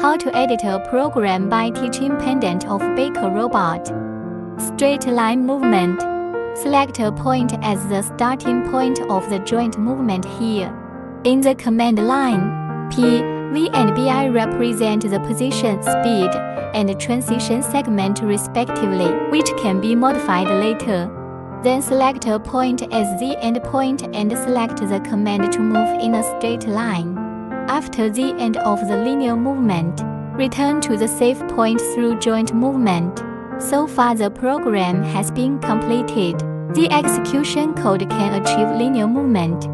How to edit a program by teaching pendant of Baker robot. Straight line movement. Select a point as the starting point of the joint movement here. In the command line, P, V and BI represent the position, speed, and transition segment respectively, which can be modified later. Then select a point as the endpoint and select the command to move in a straight line. After the end of the linear movement, return to the save point through joint movement. So far the program has been completed. The execution code can achieve linear movement.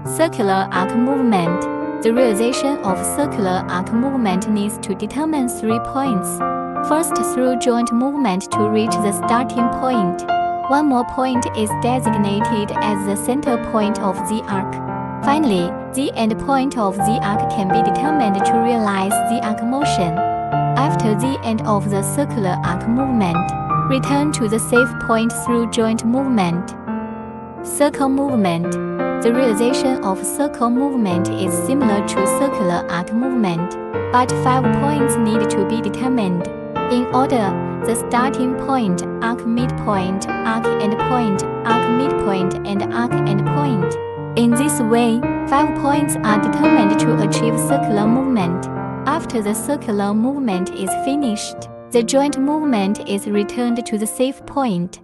Circular arc movement. The realization of circular arc movement needs to determine 3 points. First, through joint movement to reach the starting point. One more point is designated as the center point of the arc. Finally, the end point of the arc can be determined to realize the arc motion. After the end of the circular arc movement, return to the save point through joint movement. Circle movement. The realization of circle movement is similar to circular arc movement, but 5 points need to be determined. In order: the starting point, arc midpoint, arc endpoint, arc midpoint, and arc endpoint. In this way, 5 points are determined to achieve circular movement. After the circular movement is finished, the joint movement is returned to the save point.